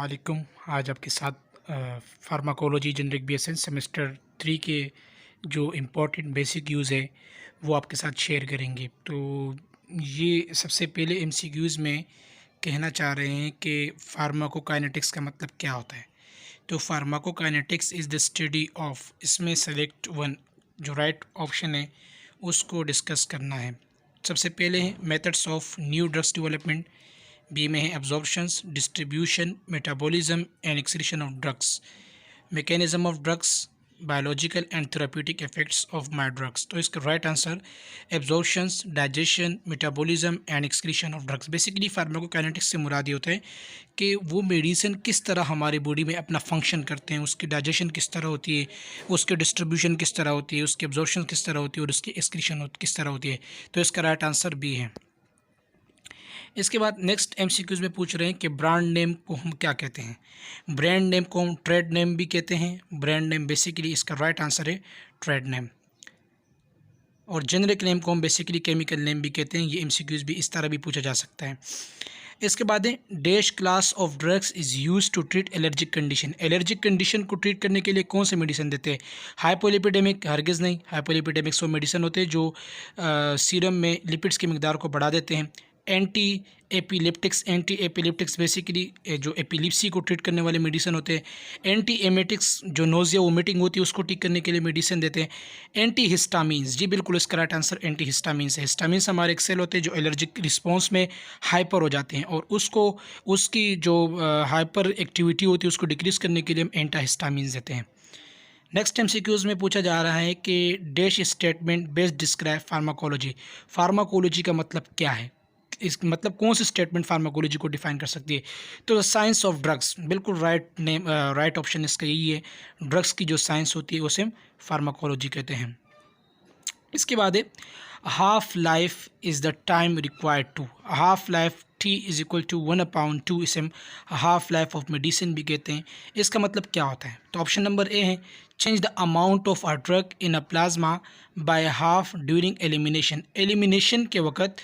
अस्सलामुअलैकुम। आज आपके साथ फार्माकोलॉजी जेनरिक बीएसएन सेमेस्टर 3 के जो इम्पोर्टेंट बेसिक यूज़ है वो आपके साथ शेयर करेंगे। तो ये सबसे पहले एमसीक्यूज़ में कहना चाह रहे हैं कि फार्माकोकाइनेटिक्स का मतलब क्या होता है। तो pharmacokinetics is the study of, इसमें सेलेक्ट वन जो राइट ऑप्शन है उसको डिस्कस करना है। सबसे पहले है methods of new drugs development, B में है absorptions, distribution, metabolism and excretion of drugs, mechanism of drugs, biological and therapeutic effects of my drugs. तो इसका right answer absorptions, digestion, metabolism and excretion of drugs. Basically pharmacokinetics से मुराद ये होता है कि वो मेडिसिन किस तरह हमारे बॉडी में अपना फंक्शन करते हैं, उसकी डाइजेशन किस तरह होती है, उसकी डिस्ट्रीब्यूशन किस तरह होती है, उसकी एब्जॉर्प्शन किस तरह होती है और उसकी एक्सक्रीशन किस तरह होती है। तो इसका राइट आंसर बी है। इसके बाद नेक्स्ट एमसीक्यूज में पूछ रहे हैं कि ब्रांड नेम को हम क्या कहते हैं। ब्रांड नेम को हम ट्रेड नेम भी कहते हैं। ब्रांड नेम बेसिकली इसका राइट आंसर है ट्रेड नेम। और जेनरिक नेम को हम बेसिकली केमिकल नेम भी कहते हैं। ये एमसीक्यूज भी इस तरह भी पूछा जा सकता है। इसके बाद है dash class of drugs is use to treat allergic condition. Allergic condition को ट्रीट करने के लिए कौन से मेडिसिन देते हैं। हाइपोलिपिडेमिक, हरगिज़ नहीं। हाइपोलिपिडेमिक वो मेडिसिन होते हैं जो सीरम में लिपिड्स की मिकदार को बढ़ा देते हैं। एंटी एपिलिप्टिक्स बेसिकली जो एपिलिप्सी को ट्रीट करने वाले मेडिसिन होते हैं। एंटी एमेटिक्स जो नोजिया वोमिटिंग होती है उसको ठीक करने के लिए मेडिसिन देते हैं। एंटी हिस्टामीन्स, जी बिल्कुल इसका राइट आंसर एंटी हिस्टामीन्स है। हिस्टामीन्स हमारे एक सेल होते हैं जो एलर्जिक रिस्पॉन्स में हाइपर हो जाते हैं और उसको उसकी जो हाइपर एक्टिविटी होती है उसको डिक्रीज़ करने के लिए हम एंटी हिस्टामीन्स देते हैं। नेक्स्ट एमसीक्यूज़ में पूछा जा रहा है कि dash statement best describe pharmacology. Pharmacology का मतलब क्या है, इस मतलब कौन सी स्टेटमेंट फार्माकोलॉजी को डिफाइन कर सकती है। तो साइंस ऑफ ड्रग्स, बिल्कुल राइट ऑप्शन इसका यही है। ड्रग्स की जो साइंस होती है उसे हम फार्माकोलॉजी कहते हैं। इसके बाद है half life is the time required to. Half life T is equal to 1/2, इसे हम हाफ लाइफ ऑफ मेडिसिन भी कहते हैं। इसका मतलब क्या होता है। तो ऑप्शन नंबर ए है change the amount of a drug in a plasma by half during elimination. Elimination के वक्त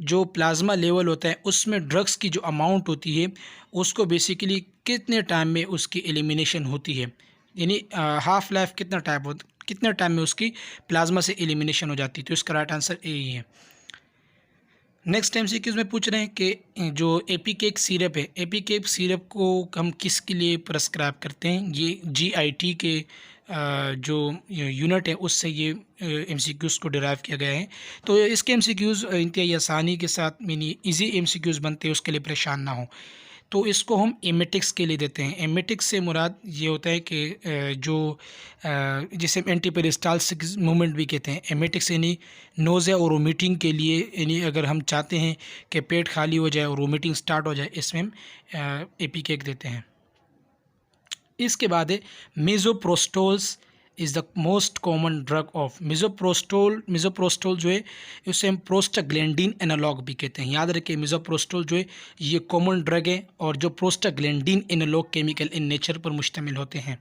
जो प्लाज्मा लेवल होता है उसमें ड्रग्स की जो अमाउंट होती है उसको बेसिकली कितने टाइम में उसकी एलिमिनेशन होती है, यानी हाफ लाइफ कितने टाइम में उसकी प्लाज्मा से एलिमिनेशन हो जाती है। तो इसका राइट आंसर ए ही है। नेक्स्ट एमसीक्यूज़ में पूछ रहे हैं कि जो एपीकेक सिरप है, एपीकेक सिरप को हम किसके लिए प्रेस्क्राइब करते हैं। ये जीआईटी के जो यूनिट है उससे ये एमसीक्यूज़ को डिराइव किया गया है। तो इसके एमसीक्यूज़ इंतहाई आसानी के साथ यानी इजी एमसीक्यूज़ बनते हैं, उसके लिए परेशान ना हो। तो इसको हम एमेटिक्स के लिए देते हैं। एमेटिक्स से मुराद ये होता है कि जो जिसे हम एंटी पेरिस्टाल्सिस मूवमेंट भी कहते हैं। एमेटिक्स यानी नोज़िया और वोमिटिंग के लिए, यानी अगर हम चाहते हैं कि पेट खाली हो जाए और वोमिटिंग स्टार्ट हो जाए, इसमें हम एपीकेक देते हैं। इसके बाद है misoprostols is the most common drug of. Misoprostol जो है उसे हम प्रोस्टाग्लैंडिन एनालॉग भी कहते हैं। याद रखिए मिज़ोप्रोस्टोल जो है ये कॉमन ड्रग है और जो prostaglandin analogue chemical in nature पर मुश्तमिल होते हैं,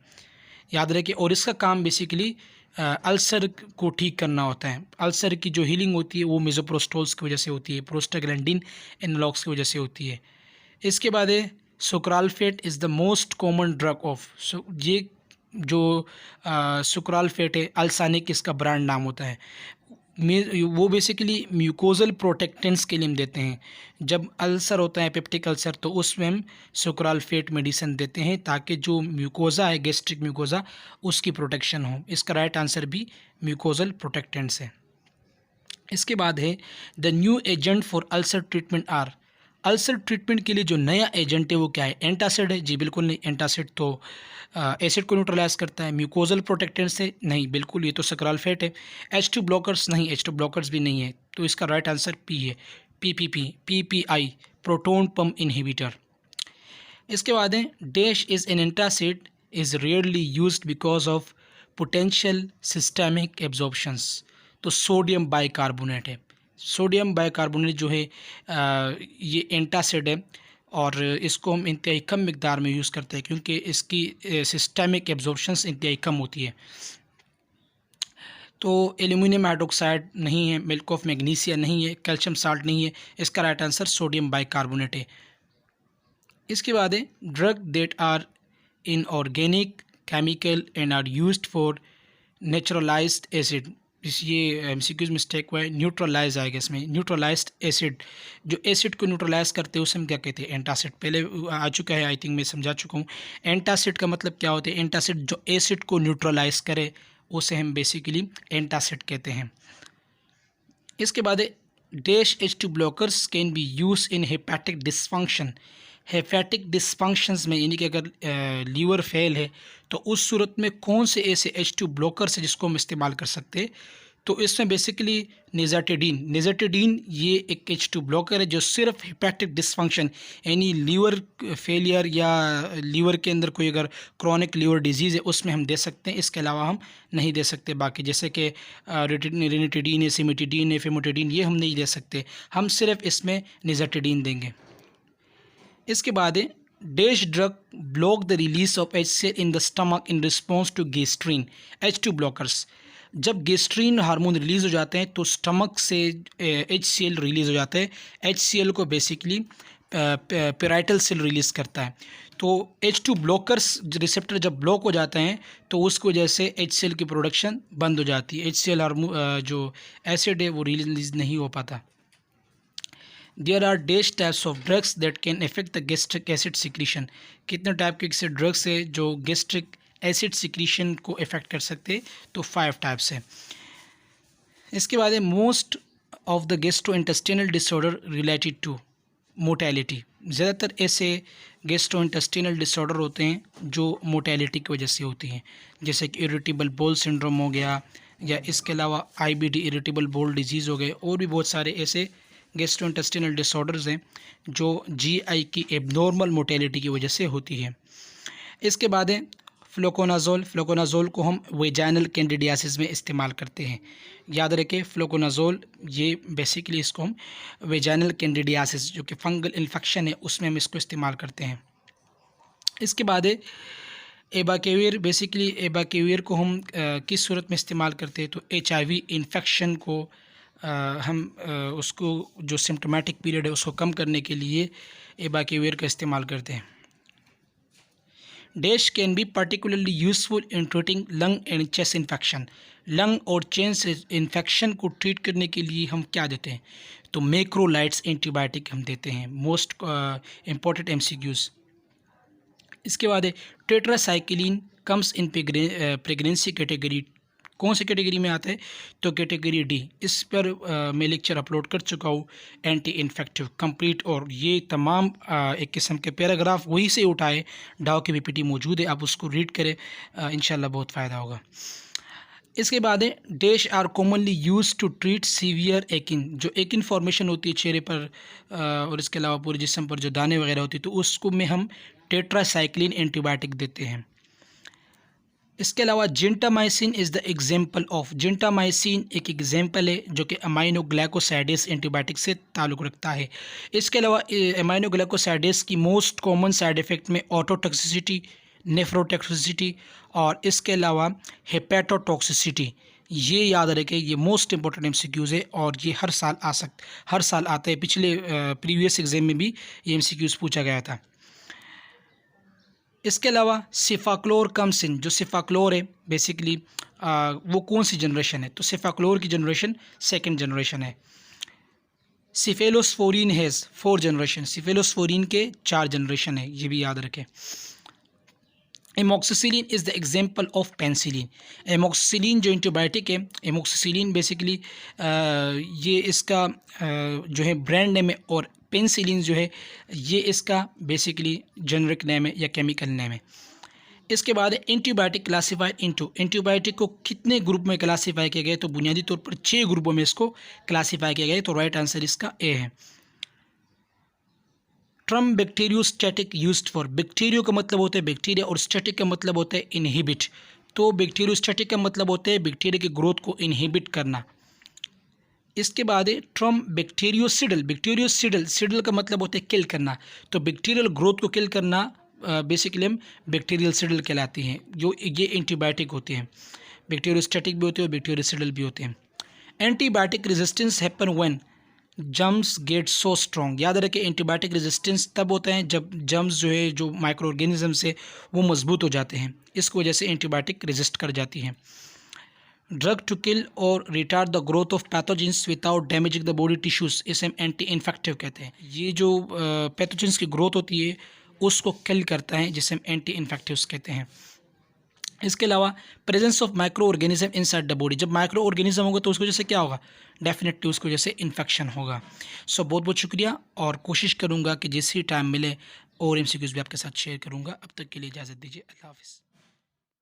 याद रखिए। और इसका काम बेसिकली अल्सर को ठीक करना होता है। अल्सर की जो हीलिंग होती है वो मिज़ोप्रोस्टोल्स की वजह से होती है, प्रोस्टाग्लैंडिन एनालॉग्स की वजह से होती है। इसके बाद है sucralfate is the most common drug of. ये जो सुक्राल्फेट है अल्सानिक इसका ब्रांड नाम होता है। वो बेसिकली म्यूकोजल प्रोटेक्टेंट्स के लिए हम देते हैं। जब अल्सर होता है पेप्टिक अल्सर तो उसमें हम सुक्राल्फेट मेडिसिन देते हैं ताकि जो म्यूकोज़ा है गैस्ट्रिक म्यूकोज़ा उसकी प्रोटेक्शन हो। इसका राइट आंसर भी म्यूकोजल प्रोटेक्टेंट्स है। इसके बाद है the new agent for ulcer treatment are. Ulcer treatment के लिए जो नया एजेंट है वो क्या है। एंटासिड है, जी बिल्कुल नहीं। एंटासिड तो एसिड को न्यूट्रलाइज करता है। म्यूकोजल प्रोटेक्टेंट्स है, नहीं बिल्कुल, ये तो सक्राल्फेट है। H2 ब्लॉकर्स नहीं, H2 ब्लॉकर्स भी नहीं है। तो इसका राइट आंसर पी है, PPI प्रोटोन पम्प इनहिबिटर। इसके बाद है dash is an antacid is rarely used because of potential systemic absorptions. तो सोडियम बाइकार्बोनेट है। सोडियम बाइकार्बोनेट जो है ये एंटासिड है और इसको हम इंतहाई कम मिकदार में यूज़ करते हैं क्योंकि इसकी सिस्टमिक एब्जॉर्प्शंस इंतहाई कम होती है। तो एल्यूमिनियम हाइड्रोक्साइड नहीं है, मिल्क ऑफ मैग्नीशिया नहीं है, कैल्शियम साल्ट नहीं है। इसका राइट आंसर सोडियम बाइकार्बोनेट है। इसके बाद है drug that are inorganic chemical and are used for naturalised acid. ये एमसीक्यूज मिस्टेक हुआ है, न्यूट्रलाइज आएगा इसमें। न्यूट्रलाइज्ड एसिड, जो एसिड को न्यूट्रलाइज करते हैं उसे हम क्या कहते हैं? एंटासिड। पहले आ चुका है, आई थिंक मैं समझा चुका हूँ। एंटासिड का मतलब क्या होता है? एंटासिड जो एसिड को न्यूट्रलाइज करे उसे हम बेसिकली एंटासिड कहते हैं। इसके बाद dash H2 blockers can be use in hepatic dysfunction. Hepatic dysfunctions में, यानी कि अगर लीवर फेल है तो उस सूरत में कौन से ऐसे H2 ब्लॉकर्स है जिसको हम इस्तेमाल कर सकते हैं? तो इसमें बेसिकली निज़ाटिडीन ये एक H2 ब्लॉकर है जो सिर्फ हेपेटिक डिसफंक्शन यानी लीवर फेलियर या लीवर के अंदर कोई अगर क्रॉनिक लीवर डिजीज़ है उसमें हम दे सकते हैं। इसके अलावा हम नहीं दे सकते। बाकी जैसे कि रेनिटिडीन है, सिमिटिडीन है, फेमोटिडीन, ये हम नहीं दे सकते। हम सिर्फ इसमें निज़ाटिडीन देंगे। इसके बाद है dash drug block the release of HCl in the stomach in response to gastrin. H2 blockers, जब गेस्ट्रीन हार्मोन रिलीज़ हो जाते हैं तो स्टमक से HCl रिलीज़ हो जाता है। HCl को बेसिकली पेराइटल सेल रिलीज़ करता है। तो H2 ब्लॉकर्स रिसेप्टर जब ब्लॉक हो जाते हैं तो उसकी वजह से HCl की प्रोडक्शन बंद हो जाती है। HCl हार्मोन जो एसिड है वो रिलीज़ नहीं हो पाता। There are dash types of drugs that can affect the gastric acid secretion. कितने टाइप के ऐसे ड्रग्स है जो गैस्ट्रिक एसिड सिक्रीशन को इफेक्ट कर सकते हैं? तो 5 टाइप्स है। इसके बाद है most of the gastrointestinal disorder related to mortality. ज़्यादातर ऐसे गैस्ट्रोइंटेस्टाइनल डिसऑर्डर होते हैं जो मोर्टेलिटी की वजह से होती हैं, जैसे कि इरिटेबल बोल सिंड्रोम हो गया, या इसके अलावा IBD इरिटेबल बोल डिजीज़ हो गए। और भी बहुत सारे ऐसे गैस्ट्रोइंटेस्टाइनल डिसऑर्डर्स हैं जो GI की एबनॉर्मल मोर्टेलिटी की वजह से होती है। इसके बाद है फ्लोकोनाजोल को हम वेजाइनल कैंडिडियासिस में इस्तेमाल करते हैं। याद रखें, फ्लोकोनाजोल ये बेसिकली इसको हम वेजाइनल कैंडिडियासिस जो कि फंगल इन्फेक्शन है उसमें हम इसको इस्तेमाल करते हैं। इसके बाद है एबाकेविर। बेसिकली एबाकेविर को हम किस सूरत में इस्तेमाल करते हैं? तो HIV इन्फेक्शन को हम उसको जो सिम्टोमेटिक पीरियड है उसको कम करने के लिए एबाकेविर का इस्तेमाल करते हैं। Dash can be particularly useful in treating lung and chest infection. Lung और चेस्ट इन्फेक्शन को ट्रीट करने के लिए हम क्या देते हैं? तो मैक्रोलाइड्स एंटीबायोटिक हम देते हैं। Most important MCQs। इसके बाद है tetracycline comes in pregnancy category. कौन सी कैटेगरी में आता है? तो कैटेगरी D। इस पर मैं लेक्चर अपलोड कर चुका हूँ, एंटी इन्फेक्टिव कंप्लीट। और ये तमाम एक किस्म के पैराग्राफ वहीं से उठाए, डाव की PPT मौजूद है, आप उसको रीड करें, इंशाल्लाह बहुत फ़ायदा होगा। इसके बाद है dash are commonly use to treat severe acne. जो एकिन फॉर्मेशन होती है चेहरे पर और इसके अलावा पूरे जिस्म पर जो दाने वगैरह होती है, तो उसको में हम टेट्रासाइक्लिन एंटीबायोटिक देते हैं। इसके अलावा जिंटामाइसिन इज़ द एग्जाम्पल ऑफ। जिंटामाइसिन एक एग्जाम्पल है जो कि अमाइनोग्लाइकोसाइडेस एंटीबायोटिक से ताल्लुक़ रखता है। इसके अलावा अमाइनोग्लाइकोसाइडेस की मोस्ट कॉमन साइड इफ़ेक्ट में ऑटोटॉक्सिसिटी, नेफ्रोटॉक्सिसिटी और इसके अलावा हेपेटोटॉक्सिसिटी। ये याद रखें, ये मोस्ट इंपॉर्टेंट MCQs है और ये हर साल आता है। पिछले प्रीवियस एग्जाम में भी ये MCQs पूछा गया था। इसके अलावा सिफाक्लोर कम्स इन। जो सिफाक्लोर है बेसिकली वो कौन सी जनरेशन है? तो सिफाक्लोर की जनरेशन 2nd जनरेशन है। सिफेलोस्फोरिन हैज़ 4 जनरेशन। सिफेलोस्फोरिन के 4 जनरेशन है, ये भी याद रखें। Amoxicillin is the example of penicillin. Amoxicillin जो एंटीबायोटिक है, एमोक्सिसिलिन बेसिकली ये इसका जो है ब्रांड नेम है, और पेंसिलिन जो है ये इसका बेसिकली जेनरिक नेम है या केमिकल नेम है। इसके बाद एंटीबायोटिक क्लासीफाइड इनटू। एंटीबायोटिक को कितने ग्रुप में क्लासीफाई किया गया? तो बुनियादी तौर पर 6 ग्रुपों में इसको क्लासीफाई किया गया। तो राइट आंसर इसका A है। Term bacteriostatic used for. Bacterio का मतलब होता है बैक्टीरिया और स्टैटिक का मतलब होता है इनहिबिट। तो बैक्टीरियोस्टैटिक का मतलब होता है बैक्टीरिया की ग्रोथ को इनहिबिट करना। इसके बाद है ट्रम बैक्टीरियोसिडल। बैक्टीरियोसिडल, सिडल का मतलब होता है किल करना। तो बैक्टीरियल ग्रोथ को किल करना बेसिकली हम बैक्टीरियल सिडल कहलाती हैं। जो ये एंटीबायोटिक होते हैं, बैक्टीरियोस्टैटिक भी होते हैं और बैक्टीरियोसिडल भी होते हैं। Antibiotic resistance happen when. Germs get so strong. याद रखें एंटीबायोटिक रेजिस्टेंस तब होता है जब जर्म्स जो है जो माइक्रो ऑर्गेनिज्म है वो मजबूत हो जाते हैं, इसकी वजह से एंटीबायोटिक रेजिस्ट कर जाती हैं। ड्रग टू किल और retard the growth of pathogens without damaging the body tissues, इसे हम एंटी इन्फेक्टिव कहते हैं। ये जो पैथोजेंस की ग्रोथ होती है उसको किल करता है, जिसे हम एंटी इन्फेक्टिव्स कहते हैं। इसके अलावा presence of micro organism inside the body, जब माइक्रो ऑर्गेनिज्म होगा तो उसकी वजह से क्या होगा, डेफिनेटली उसकी वजह से इन्फेक्शन होगा। सो बहुत बहुत शुक्रिया, और कोशिश करूँगा कि जिस ही टाइम मिले और एमसीक्यूज़ भी आपके साथ शेयर करूँगा। अब तक के लिए इजाज़त दीजिए, अल्लाह हाफ़िज़।